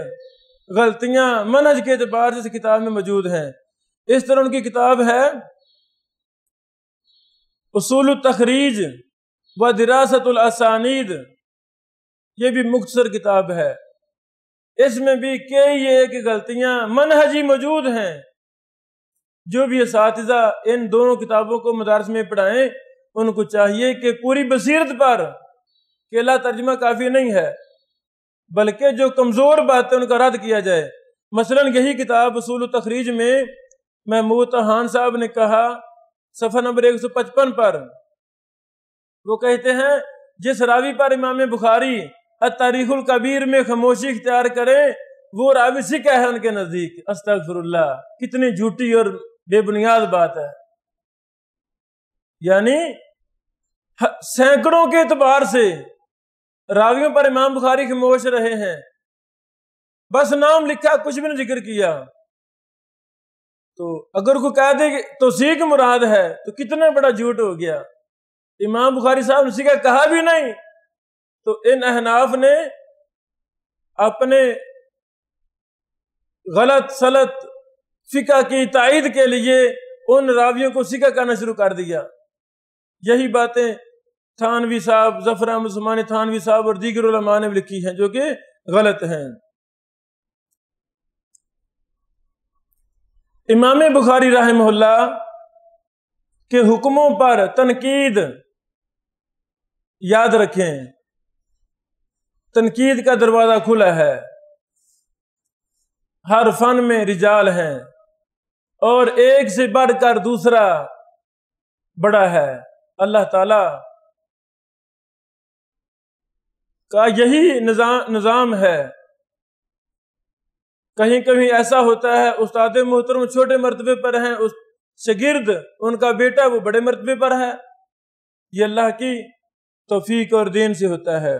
غلطیاں منہج کے اعتبار سے اس کتاب میں موجود ہیں۔ اس طرح ان کی کتاب ہے اصول التخریج و دراست الاسانید، یہ بھی مختصر کتاب ہے، اس میں بھی کئی ایک غلطیاں منہجی موجود ہیں۔ جو بھی اساتذہ ان دونوں کتابوں کو مدارس میں پڑھائیں ان کو چاہیے کہ پوری بصیرت پر اکیلا ترجمہ کافی نہیں ہے، بلکہ جو کمزور باتیں ان کا رد کیا جائے۔ مثلا یہی کتاب اصول التخریج میں محمود طحان صاحب نے کہا صفحہ نمبر 155 پر، وہ کہتے ہیں جس راوی پر امام بخاری التاریخ الکبیر میں خاموشی اختیار کریں وہ راوی سکہ ہے ان کے نزدیک۔ استغفر اللہ، کتنی جھوٹی اور بے بنیاد بات ہے۔ یعنی سینکڑوں کے اعتبار سے راویوں پر امام بخاری خاموش رہے ہیں، بس نام لکھا، کچھ بھی نہیں ذکر کیا۔ تو اگر کوئی کہہ دے کہ توثیق مراد ہے تو کتنا بڑا جھوٹ ہو گیا۔ امام بخاری صاحب نے سکہ کہا بھی نہیں، تو ان احناف نے اپنے غلط سلط فقہ کی تائید کے لیے ان راویوں کو سکہ کہنا شروع کر دیا۔ یہی باتیں تھانوی صاحب، ظفر احمد عثمانی تھانوی صاحب اور دیگر علماء نے لکھی ہیں جو کہ غلط ہیں۔ امام بخاری رحمہ اللہ کے حکموں پر تنقید یاد رکھیں، تنقید کا دروازہ کھلا ہے، ہر فن میں رجال ہیں اور ایک سے بڑھ کر دوسرا بڑا ہے۔ اللہ تعالی کا یہی نظام ہے۔ کہیں کہیں ایسا ہوتا ہے استاد محترم چھوٹے مرتبے پر ہیں، اس شاگرد ان کا بیٹا وہ بڑے مرتبے پر ہے، یہ اللہ کی توفیق اور دین سے ہوتا ہے۔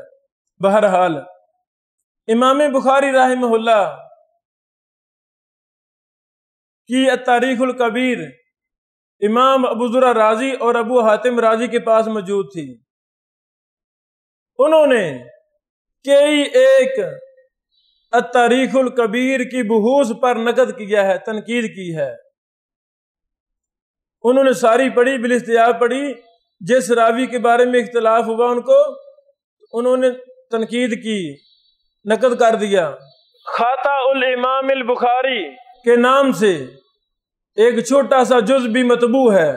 بہرحال امام بخاری رحمہ اللہ کی التاریخ الکبیر امام ابو زرع رازی اور ابو حاتم رازی کے پاس موجود تھی۔ انہوں نے کئی ایک التاریخ الکبیر کی بحوث پر نقد کیا ہے، تنقید کی ہے۔ انہوں نے ساری پڑھی، بالاستیاب پڑھی، جس راوی کے بارے میں اختلاف ہوا ان کو انہوں نے تنقید کی، نقد کر دیا۔ خاطا الامام البخاری کے نام سے ایک چھوٹا سا جز بھی مطبوع ہے،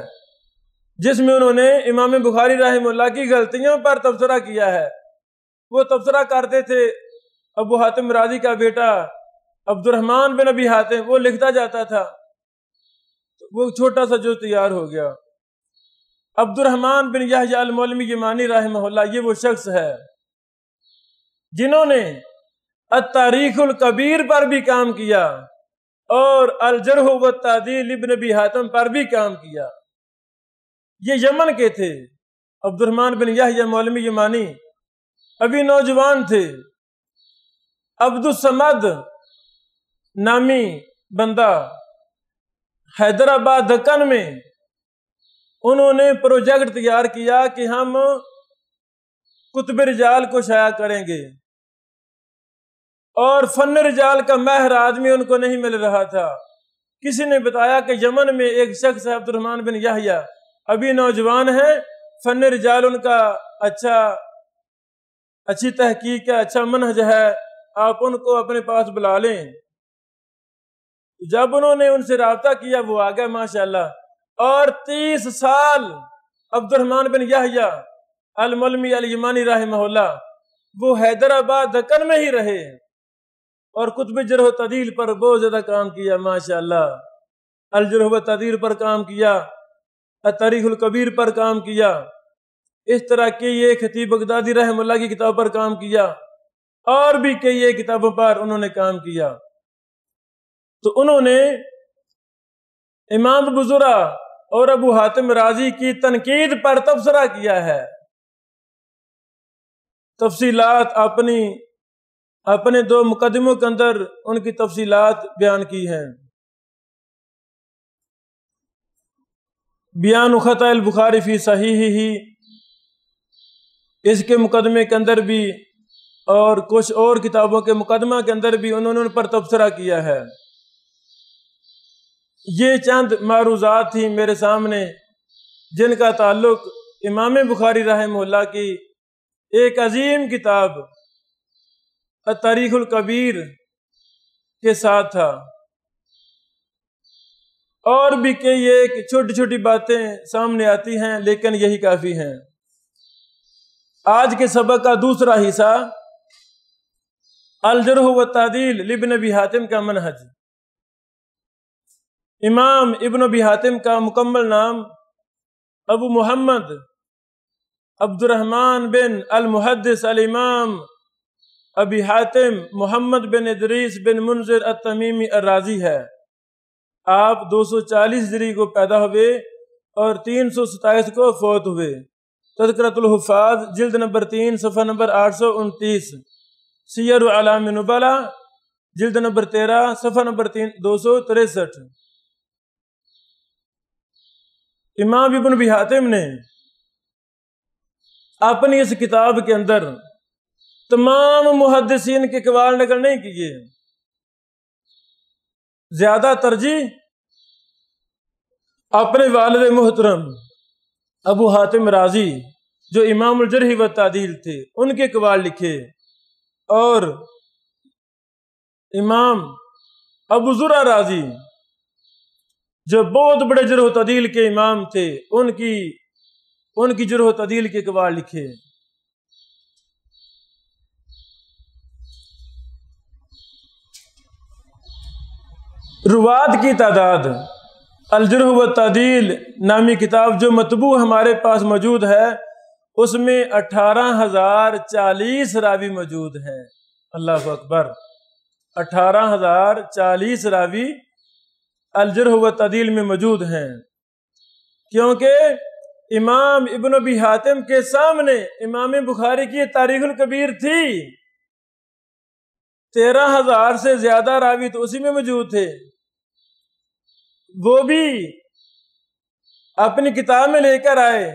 جس میں انہوں نے امام بخاری رحمہ اللہ کی غلطیوں پر تبصرہ کیا ہے۔ وہ تبصرہ کرتے تھے، ابو حاتم رازی کا بیٹا عبد الرحمن بن ابی حاتم وہ لکھتا جاتا تھا، وہ چھوٹا سا جز تیار ہو گیا۔ عبد الرحمن بن یحییٰ المعلمی یمانی رحمہ اللہ یہ وہ شخص ہے جنہوں نے التاریخ الکبیر پر بھی کام کیا اور الجرح والتعدیل ابن ابی حاتم پر بھی کام کیا۔ یہ یمن کے تھے، عبد الرحمن بن یحییٰ معلمی یمانی ابھی نوجوان تھے۔ عبد الصمد نامی بندہ حیدرآباد دکن میں انہوں نے پروجیکٹ تیار کیا کہ ہم کتب رجال کو شائع کریں گے، اور فن رجال کا ماہر آدمی ان کو نہیں مل رہا تھا۔ کسی نے بتایا کہ یمن میں ایک شخص ہے عبد الرحمن بن یحییٰ، ابھی نوجوان ہے، فن رجال ان کا اچھی تحقیق ہے، اچھا منہج ہے، آپ ان کو اپنے پاس بلا لیں۔ جب انہوں نے ان سے رابطہ کیا وہ آ گئے ماشاءاللہ، اور 30 سال عبد الرحمن بن یحییٰ المعلمی الیمانی رحمہ اللہ وہ حیدرآباد دکن میں ہی رہے اور کتب جرح و تعدیل پر بہت زیادہ کام کیا ماشاءاللہ۔ الجرح و تعدیل پر کام کیا، التاریخ الکبیر پر کام کیا، اس طرح کی یہ خطیب بغدادی رحمہ اللہ کی کتاب پر کام کیا، اور بھی کئی ایک کتابوں پر انہوں نے کام کیا۔ تو انہوں نے امام ابو زرع اور ابو حاتم رازی کی تنقید پر تبصرہ کیا ہے، تفصیلات اپنے 2 مقدموں کے اندر ان کی تفصیلات بیان کی ہیں۔ بیان خطأ البخاری فی صحیحہ اس کے مقدمے کے اندر بھی اور کچھ اور کتابوں کے مقدمہ کے اندر بھی انہوں نے ان پر تبصرہ کیا ہے۔ یہ چند معروضات تھیں میرے سامنے جن کا تعلق امام بخاری رحمہ اللہ کی ایک عظیم کتاب التاریخ الکبیر کے ساتھ تھا، اور بھی کئی ایک چھوٹی چھوٹی باتیں سامنے آتی ہیں لیکن یہی کافی ہیں۔ آج کے سبق کا دوسرا حصہ الجرح والتعدیل لابن ابی حاتم کا منہج۔ امام ابن ابی حاتم کا مکمل نام ابو محمد عبد الرحمن بن المحدث الامام ابی حاتم محمد بن ادریس بن منذر التمیمی الرازی ہے۔ آپ 240 ہجری کو پیدا ہوئے اور 327 کو فوت ہوئے۔ تذکرۃ الحفاظ جلد نمبر 3 صفحہ نمبر 829، سیر اعلام نبلا جلد نمبر 13 صفحہ نمبر 263۔ امام ابن ابی حاتم نے اپنی اس کتاب کے اندر تمام محدثین کے اقوال نقل نہیں کیے، زیادہ ترجیح اپنے والد محترم ابو حاتم رازی جو امام الجرح و تعدیل تھے ان کے اقوال لکھے، اور امام ابو زرع رازی جو بہت بڑے جرح و تعدیل کے امام تھے ان کی جرح و تعدیل کے اقوال لکھے۔ رواد کی تعداد الجرح والتعدیل نامی کتاب جو مطبوع ہمارے پاس موجود ہے اس میں 18,040 راوی موجود ہیں۔ اللہ اکبر، 18,040 راوی الجرح والتعدیل میں موجود ہیں، کیونکہ امام ابن ابی حاتم کے سامنے امام بخاری کی تاریخ الکبیر تھی، 13,000 سے زیادہ راوی تو اسی میں موجود تھے، وہ بھی اپنی کتاب میں لے کر آئے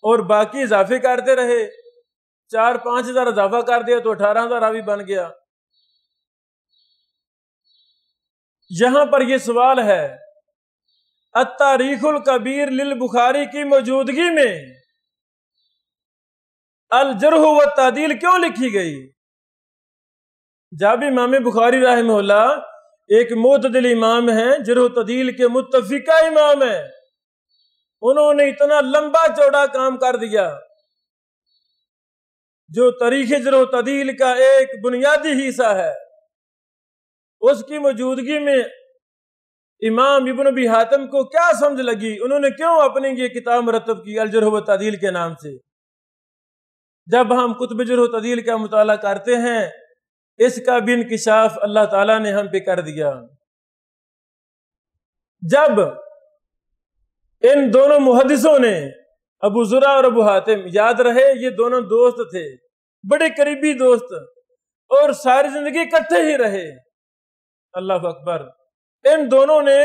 اور باقی اضافے کرتے رہے، 4-5 ہزار اضافہ کر دیا تو 18,000 راوی بن گیا۔ یہاں پر یہ سوال ہے، التاریخ الکبیر للبخاری کی موجودگی میں الجرح والتعدیل کیوں لکھی گئی؟ جب امام بخاری رحمہ اللہ ایک معتدل امام ہیں، جرح و تعدیل کے متفقہ امام ہیں، انہوں نے اتنا لمبا چوڑا کام کر دیا جو تاریخ جرح و تعدیل کا ایک بنیادی حصہ ہے، اس کی موجودگی میں امام ابن ابی حاتم کو کیا سمجھ لگی، انہوں نے کیوں اپنی یہ کتاب مرتب کی الجرح و تعدیل کے نام سے؟ جب ہم کتب جرح و تعدیل کا مطالعہ کرتے ہیں اس کا بھی انکشاف اللہ تعالیٰ نے ہم پہ کر دیا۔ جب ان دونوں محدثوں نے ابو زرع اور ابو حاتم، یاد رہے یہ دونوں دوست تھے، بڑے قریبی دوست، اور ساری زندگی اکٹھے ہی رہے، اللہ اکبر، ان دونوں نے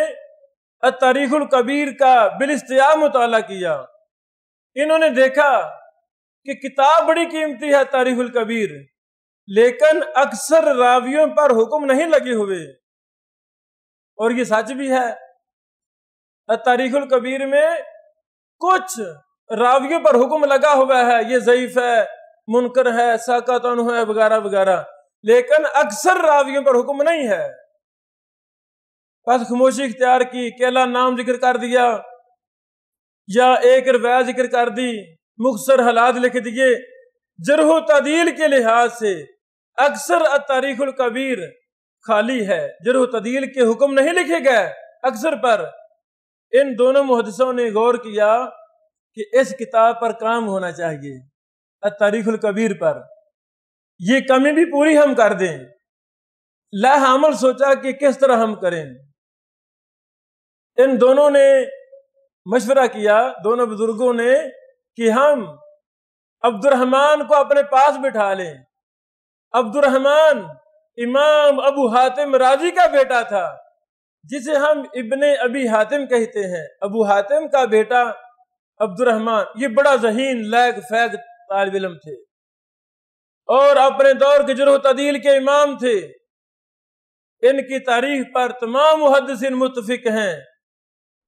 التاریخ الکبیر کا بالاستیاء مطالعہ کیا۔ انہوں نے دیکھا کہ کتاب بڑی قیمتی ہے تاریخ الکبیر، لیکن اکثر راویوں پر حکم نہیں لگے ہوئے، اور یہ سچ بھی ہے، تاریخ الکبیر میں کچھ راویوں پر حکم لگا ہوا ہے، یہ ضعیف ہے، منکر ہے، ساقط عنہ ہے، وغیرہ وغیرہ، لیکن اکثر راویوں پر حکم نہیں ہے۔ بس خاموشی اختیار کی، اکیلا نام ذکر کر دیا یا ایک روایت ذکر کر دی، مختصر حالات لکھ دیے۔ جرح و تعدیل کے لحاظ سے اکثر التاریخ الکبیر خالی ہے، جرح و تعدیل کے حکم نہیں لکھے گئے اکثر پر۔ ان دونوں محدثوں نے غور کیا کہ اس کتاب پر کام ہونا چاہیے، التاریخ الکبیر پر، یہ کمی بھی پوری ہم کر دیں۔ لاحمل سوچا کہ کس طرح ہم کریں۔ ان دونوں نے مشورہ کیا، دونوں بزرگوں نے، کہ ہم عبد الرحمن کو اپنے پاس بٹھا لیں۔ عبد الرحمن امام ابو حاتم رازی کا بیٹا تھا، جسے ہم ابن ابی حاتم کہتے ہیں۔ ابو حاتم کا بیٹا عبد الرحمن، یہ بڑا ذہین، لائق فیق طالب علم تھے اور اپنے دور کے جرح و تعدیل کے امام تھے۔ ان کی تاریخ پر تمام محدثین متفق ہیں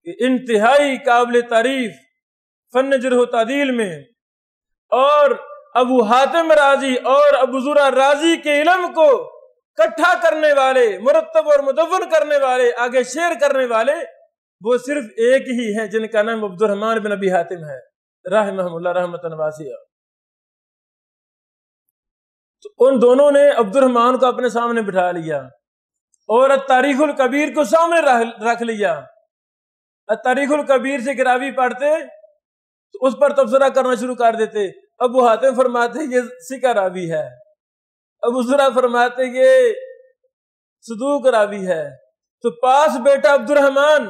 کہ انتہائی قابل تعریف فن جرح و تعدیل میں، اور ابو حاتم رازی اور ابو زرع رازی کے علم کو اکٹھا کرنے والے، مرتب اور مدون کرنے والے، آگے شیئر کرنے والے، وہ صرف ایک ہی ہیں جن کا نام عبد الرحمن بن ابی حاتم ہے رحمہ اللہ رحمۃ واسعہ۔ تو ان دونوں نے عبد الرحمن کو اپنے سامنے بٹھا لیا اور تاریخ الکبیر کو سامنے رکھ لیا۔ تاریخ الکبیر سے راوی پڑھتے تو اس پر تبصرہ کرنا شروع کر دیتے۔ ابو حاتم فرماتے یہ ثقہ راوی ہے، ابو زرع فرماتے یہ صدوق راوی ہے۔ تو پاس بیٹا عبد الرحمن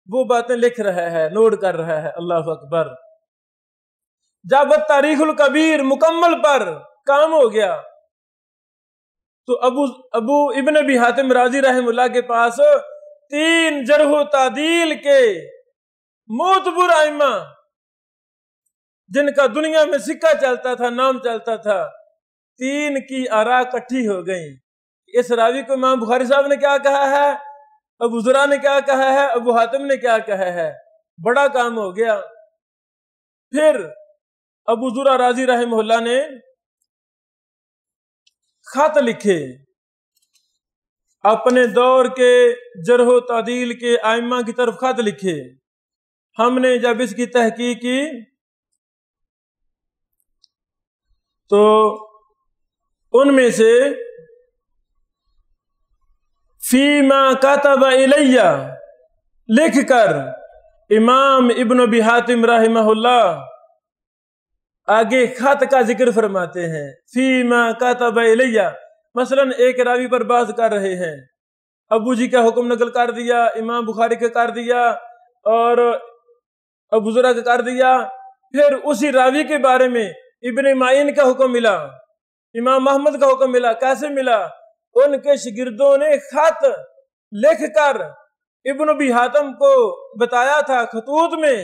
وہ باتیں لکھ رہا ہے، نوٹ کر رہا ہے۔ اللہ اکبر۔ جب تاریخ الکبیر مکمل پر کام ہو گیا تو ابو ابن ابی حاتم رازی رحم اللہ کے پاس 3 جرح و تعدیل کے معتبر ائمہ جن کا دنیا میں سکہ چلتا تھا، نام چلتا تھا، 3 کی آراء اکٹھی ہو گئیں۔ اس راوی کو امام بخاری صاحب نے کیا کہا ہے، ابو زرع نے کیا کہا ہے، ابو حاتم نے کیا کہا ہے، بڑا کام ہو گیا۔ پھر ابو زرع رازی رحمہ اللہ نے خط لکھے، اپنے دور کے جرح و تعدیل کے ائمہ کی طرف خط لکھے۔ ہم نے جب اس کی تحقیق کی تو ان میں سے فیما کتب الیہ لکھ کر امام ابن ابی حاتم رحمہ اللہ آگے خط کا ذکر فرماتے ہیں۔ فیما کتب الیہ، مثلا ایک راوی پر بات کر رہے ہیں، ابو جی کا حکم نقل کر دیا، امام بخاری کا کر دیا اور ابو زرع کا کر دیا، پھر اسی راوی کے بارے میں ابن معین کا حکم ملا، امام محمد کا حکم ملا۔ کیسے ملا؟ ان کے شاگردوں نے خط لکھ کر ابن ابی حاتم کو بتایا تھا خطوط میں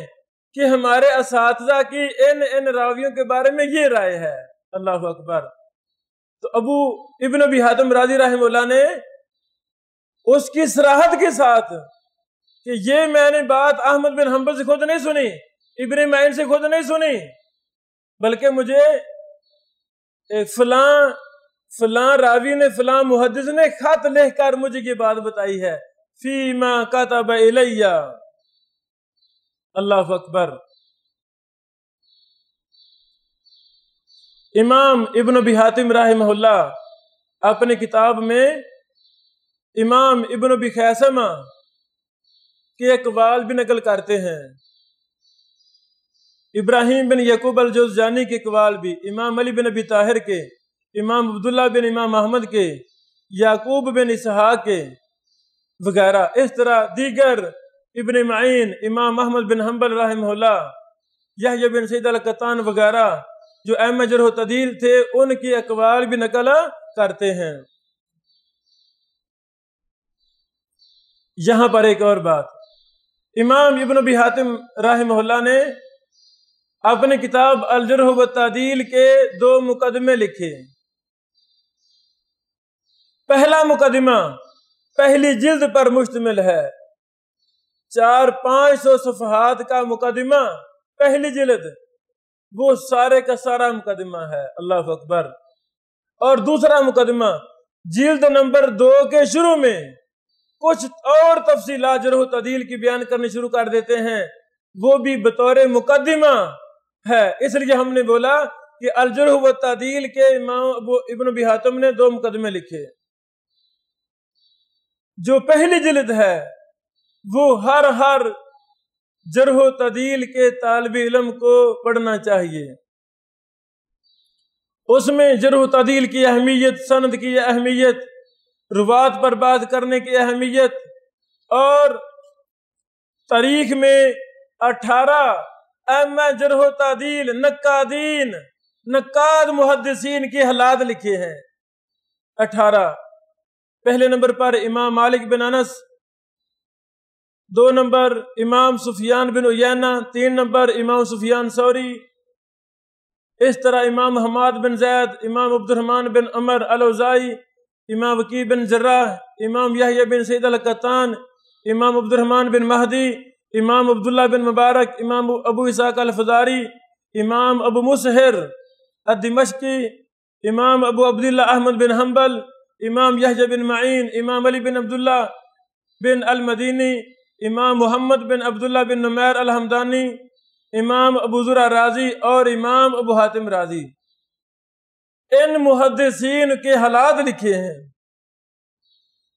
کہ ہمارے اساتذہ کی ان راویوں کے بارے میں یہ رائے ہے۔ اللہ اکبر۔ تو ابو ابن ابی حاتم رازی رحمہ اللہ نے اس کی صراحت کے ساتھ کہ یہ میں نے بات احمد بن حنبل سے خود نہیں سنی، ابن معین سے خود نہیں سنی، بلکہ مجھے فلاں راوی نے، فلاں محدث نے خط لکھ کر مجھے یہ بات بتائی ہے۔ فیما کتب الیہ۔ اللہ اکبر۔ امام ابن ابی حاتم رحمہ اللہ اپنے کتاب میں امام ابن ابی خیثمہ کے اقوال بھی نقل کرتے ہیں، ابراہیم بن یعقوب الجوزجانی کے اقوال بھی، امام علی بن ابی طاہر کے، امام عبداللہ بن امام احمد کے، یعقوب بن اسحاق کے وغیرہ۔ اس طرح دیگر ابن معین، امام احمد بن حنبل رحمہ اللہ، یحییٰ بن سعید القطان وغیرہ جو ائمہ جرح و تعدیل تھے، ان کے اقوال بھی نقل کرتے ہیں۔ یہاں پر ایک اور بات، امام ابن ابی حاتم رحمہ اللہ نے اپنے کتاب الجرح والتعدیل کے 2 مقدمے لکھے۔ پہلا مقدمہ پہلی جلد پر مشتمل ہے، 400-500 صفحات کا مقدمہ، پہلی جلد، وہ سارے کا سارا مقدمہ ہے۔ اللہ اکبر۔ اور دوسرا مقدمہ جلد نمبر 2 کے شروع میں کچھ اور تفصیلات جرح و تعدیل کی بیان کرنے شروع کر دیتے ہیں، وہ بھی بطور مقدمہ ہے۔ اس لیے ہم نے بولا کہ الجرح والتعدیل کے امام ابن ابی حاتم نے 2 مقدمے لکھے۔ جو پہلی جلد ہے وہ ہر جرح و تعدیل کے طالب علم کو پڑھنا چاہیے۔ اس میں جرح و تعدیل کی اہمیت، سند کی اہمیت، روات پر بات کرنے کی اہمیت، اور تاریخ میں 18 ائمہ جرح و تعدیل، نقاد محدثین کے حالات لکھے ہیں۔ 18۔ پہلے نمبر پر امام مالک بن انس، 2 نمبر امام سفیان بن عیینہ، 3 نمبر امام سفیان ثوری، اس طرح امام حماد بن زید، امام عبد الرحمن بن عمر الاوزاعی، امام وکیع بن جراح، امام یحییٰ بن سعید القطان، امام عبد الرحمن بن مہدی، امام عبداللہ بن مبارک، امام ابو اسحاق الفزاری، امام ابو مسہر الدمشقی، امام ابو عبداللہ احمد بن حنبل، امام یحییٰ بن معین، امام علی بن عبداللہ بن المدینی، امام محمد بن عبداللہ بن نمیر الحمدانی، امام ابو زرع رازی اور امام ابو حاتم رازی۔ ان محدثین کے حالات لکھے ہیں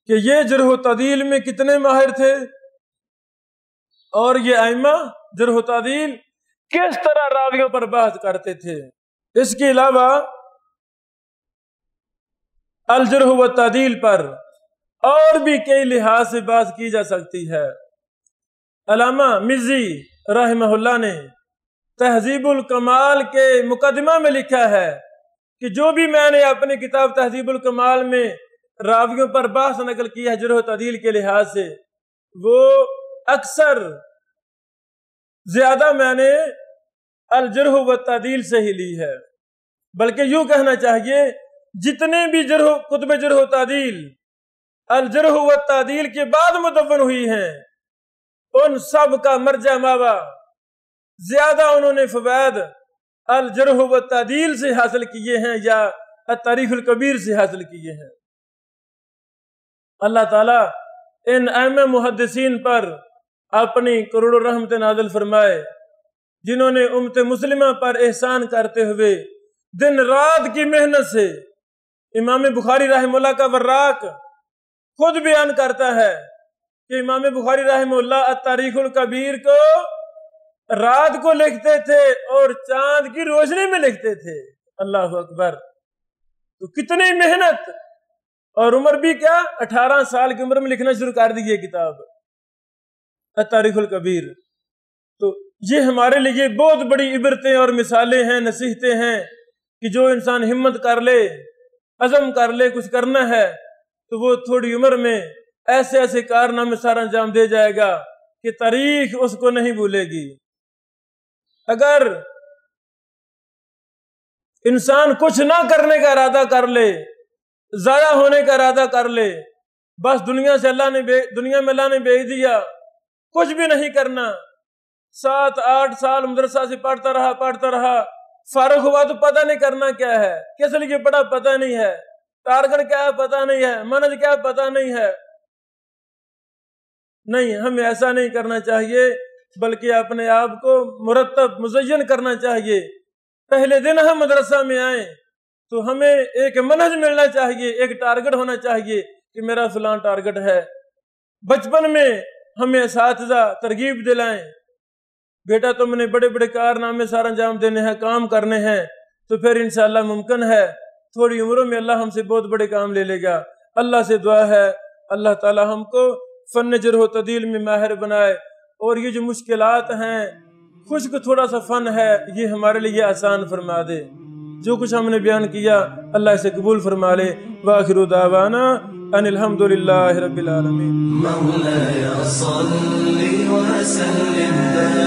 کہ یہ جرح و تعدیل میں کتنے ماہر تھے، اور یہ ائمہ جرح و تعدیل کس طرح راویوں پر بحث کرتے تھے۔ اس کے علاوہ الجرح و تعدیل پر اور بھی کئی لحاظ سے بات کی جا سکتی ہے۔ علامہ مزی رحمہ اللہ نے تہذیب الکمال کے مقدمہ میں لکھا ہے کہ جو بھی میں نے اپنی کتاب تہذیب الکمال میں راویوں پر بحث نقل کی ہے جرح و تعدیل کے لحاظ سے، وہ اکثر زیادہ میں نے الجرح و تعدیل سے ہی لی ہے، بلکہ یوں کہنا چاہیے جتنے بھی کتب جرح و تعدیل الجرح و تعدیل کے بعد مدون ہوئی ہیں، ان سب کا مرجع ماوا زیادہ انہوں نے فوائد الجرح و تعدیل سے حاصل کیے ہیں یا التاریخ الکبیر سے حاصل کیے ہیں۔ اللہ تعالیٰ ان ائمہ محدثین پر اپنی کروڑوں رحمت نازل فرمائے، جنہوں نے امت مسلمہ پر احسان کرتے ہوئے دن رات کی محنت سے، امام بخاری رحمہ اللہ کا وراق خود بیان کرتا ہے کہ امام بخاری رحمہ اللہ التاریخ الکبیر کو رات کو لکھتے تھے اور چاند کی روشنی میں لکھتے تھے۔ اللہ اکبر! تو کتنی محنت، اور عمر بھی کیا 18 سال کی عمر میں لکھنا شروع کر دی یہ کتاب التاریخ الکبیر۔ تو یہ ہمارے لیے بہت بڑی عبرتیں اور مثالیں ہیں، نصیحتیں ہیں کہ جو انسان ہمت کر لے، عزم کر لے کچھ کرنا ہے، تو وہ تھوڑی عمر میں ایسے ایسے کارنامے سر انجام دے جائے گا کہ تاریخ اس کو نہیں بھولے گی۔ اگر انسان کچھ نہ کرنے کا ارادہ کر لے، ضائع ہونے کا ارادہ کر لے، بس دنیا میں اللہ نے بھیج دیا، کچھ بھی نہیں کرنا، 7-8 سال مدرسہ سے پڑھتا رہا، فارغ ہوا تو پتہ نہیں کرنا کیا ہے، کس لیے پڑھا پتہ نہیں ہے، ٹارگٹ کیا ہے پتہ نہیں ہے، منہج کیا ہے پتہ نہیں ہے۔ نہیں، ہمیں ایسا نہیں کرنا چاہیے، بلکہ اپنے آپ کو مرتب مزین کرنا چاہیے۔ پہلے دن ہم مدرسہ میں آئیں تو ہمیں ایک منہج ملنا چاہیے، ایک ٹارگٹ ہونا چاہیے کہ میرا فلاں ٹارگٹ ہے۔ بچپن میں ہمیں اساتذہ ترغیب دلائیں، بیٹا تم نے بڑے بڑے کارنامے سر انجام دینے ہیں، کام کرنے ہیں، تو پھر انشاءاللہ ممکن ہے تھوڑی عمروں میں اللہ ہم سے بہت بڑے کام لے لے گا۔ اللہ سے دعا ہے اللہ تعالی ہم کو فن جرح و تعدیل میں ماہر بنائے، اور یہ جو مشکلات ہیں، خشک تھوڑا سا فن ہے، یہ ہمارے لیے آسان فرما دے۔ جو کچھ ہم نے بیان کیا اللہ اسے قبول فرما لے۔ وآخر دعوانا ان الحمدللہ رب العالمین۔ مولاي صل وسلم